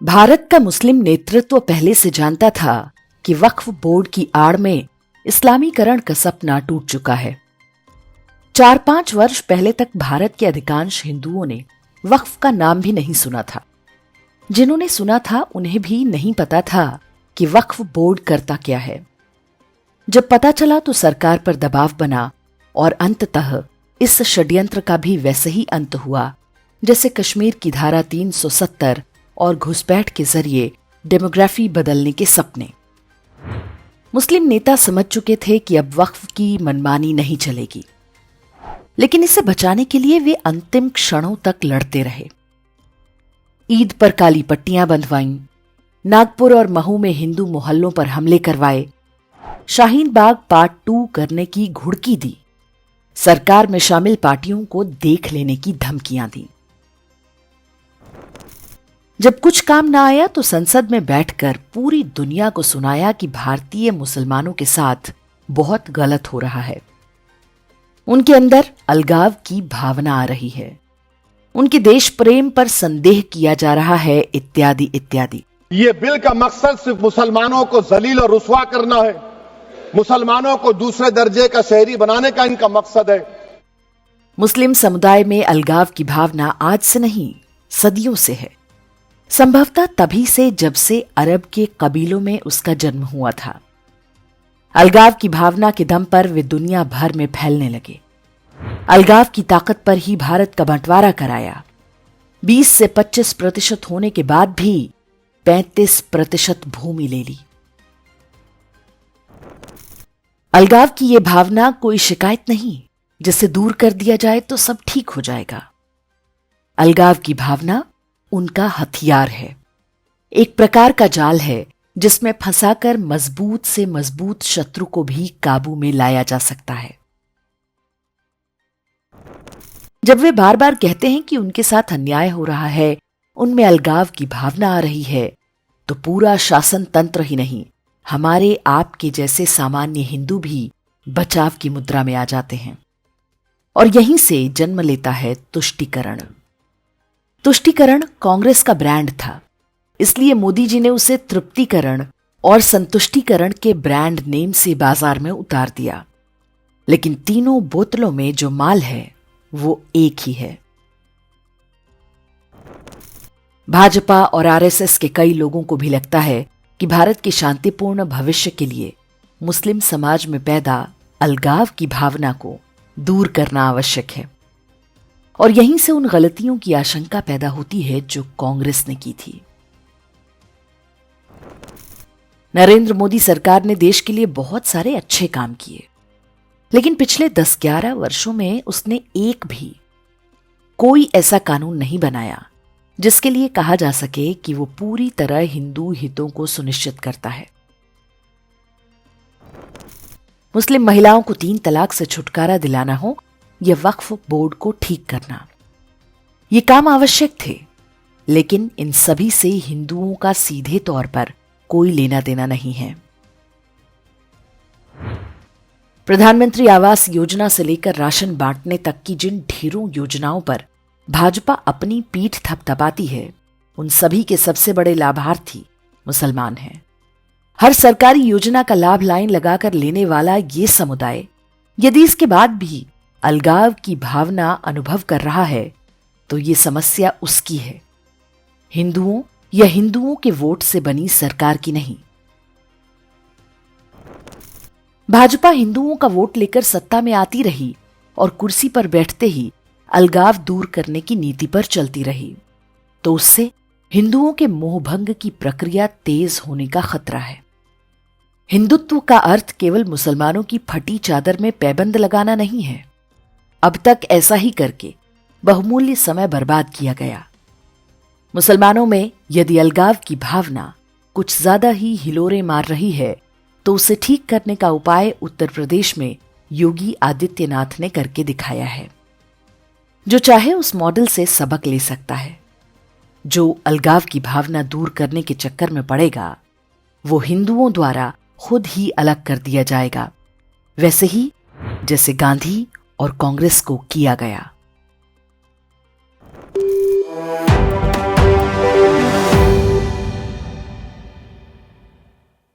भारत का मुस्लिम नेतृत्व पहले से जानता था कि वक्फ बोर्ड की आड़ में इस्लामीकरण का सपना टूट चुका है। 4-5 वर्ष पहले तक भारत के अधिकांश हिंदुओं ने वक्फ का नाम भी नहीं सुना था। जिन्होंने सुना था उन्हें भी नहीं पता था कि वक्फ बोर्ड करता क्या है। जब पता चला तो सरकार पर दबाव बना और अंततः इस षड्यंत्र का भी वैसे ही अंत हुआ जैसे कश्मीर की धारा 370 और घुसपैठ के जरिए डेमोग्राफी बदलने के सपने। मुस्लिम नेता समझ चुके थे कि अब वक्फ की मनमानी नहीं चलेगी, लेकिन इसे बचाने के लिए वे अंतिम क्षणों तक लड़ते रहे। ईद पर काली पट्टियां बंधवाईं, नागपुर और महू में हिंदू मोहल्लों पर हमले करवाए, शाहीन बाग पार्ट 2 करने की घुड़की दी, सरकार में शामिल पार्टियों को देख लेने की धमकियां दी। जब कुछ काम ना आया तो संसद में बैठकर पूरी दुनिया को सुनाया कि भारतीय मुसलमानों के साथ बहुत गलत हो रहा है। उनके अंदर अलगाव की भावना आ रही है, उनके देश प्रेम पर संदेह किया जा रहा है, इत्यादि इत्यादि। ये बिल का मकसद सिर्फ मुसलमानों को जलील और रुस्वा करना है, मुसलमानों को दूसरे दर्जे का शहरी बनाने का इनका मकसद है। मुस्लिम समुदाय में अलगाव की भावना आज से नहीं, सदियों से है। संभवतः तभी से जब से अरब के कबीलों में उसका जन्म हुआ था। अलगाव की भावना के दम पर वे दुनिया भर में फैलने लगे। अलगाव की ताकत पर ही भारत का बंटवारा कराया। 20 से 25% होने के बाद भी 35% भूमि ले ली। अलगाव की यह भावना कोई शिकायत नहीं जिसे दूर कर दिया जाए तो सब ठीक हो जाएगा। अलगाव की भावना उनका हथियार है, एक प्रकार का जाल है जिसमें फंसाकर मजबूत से मजबूत शत्रु को भी काबू में लाया जा सकता है। जब वे बार बार कहते हैं कि उनके साथ अन्याय हो रहा है, उनमें अलगाव की भावना आ रही है, तो पूरा शासन तंत्र ही नहीं, हमारे आपके जैसे सामान्य हिंदू भी बचाव की मुद्रा में आ जाते हैं। और यहीं से जन्म लेता है तुष्टीकरण। तुष्टीकरण कांग्रेस का ब्रांड था, इसलिए मोदी जी ने उसे तृप्तिकरण और संतुष्टीकरण के ब्रांड नेम से बाजार में उतार दिया। लेकिन तीनों बोतलों में जो माल है वो एक ही है। भाजपा और आरएसएस के कई लोगों को भी लगता है कि भारत के शांतिपूर्ण भविष्य के लिए मुस्लिम समाज में पैदा अलगाव की भावना को दूर करना आवश्यक है। और यहीं से उन गलतियों की आशंका पैदा होती है जो कांग्रेस ने की थी। नरेंद्र मोदी सरकार ने देश के लिए बहुत सारे अच्छे काम किए, लेकिन पिछले 10-11 वर्षों में उसने एक भी कोई ऐसा कानून नहीं बनाया जिसके लिए कहा जा सके कि वो पूरी तरह हिंदू हितों को सुनिश्चित करता है। मुस्लिम महिलाओं को 3 तलाक से छुटकारा दिलाना हो या वक्फ बोर्ड को ठीक करना, ये काम आवश्यक थे, लेकिन इन सभी से हिंदुओं का सीधे तौर पर कोई लेना देना नहीं है। प्रधानमंत्री आवास योजना से लेकर राशन बांटने तक की जिन ढेरों योजनाओं पर भाजपा अपनी पीठ थपथपाती है, उन सभी के सबसे बड़े लाभार्थी मुसलमान हैं। हर सरकारी योजना का लाभ लाइन लगाकर लेने वाला ये समुदाय यदि इसके बाद भी अलगाव की भावना अनुभव कर रहा है तो ये समस्या उसकी है, हिंदुओं या हिंदुओं के वोट से बनी सरकार की नहीं। भाजपा हिंदुओं का वोट लेकर सत्ता में आती रही और कुर्सी पर बैठते ही अलगाव दूर करने की नीति पर चलती रही, तो उससे हिंदुओं के मोहभंग की प्रक्रिया तेज होने का खतरा है। हिंदुत्व का अर्थ केवल मुसलमानों की फटी चादर में पैबंद लगाना नहीं है। अब तक ऐसा ही करके बहुमूल्य समय बर्बाद किया गया। मुसलमानों में यदि अलगाव की भावना कुछ ज्यादा ही हिलोरे मार रही है तो उसे ठीक करने का उपाय उत्तर प्रदेश में योगी आदित्यनाथ ने करके दिखाया है। जो चाहे उस मॉडल से सबक ले सकता है। जो अलगाव की भावना दूर करने के चक्कर में पड़ेगा वो हिंदुओं द्वारा खुद ही अलग कर दिया जाएगा, वैसे ही जैसे गांधी और कांग्रेस को किया गया।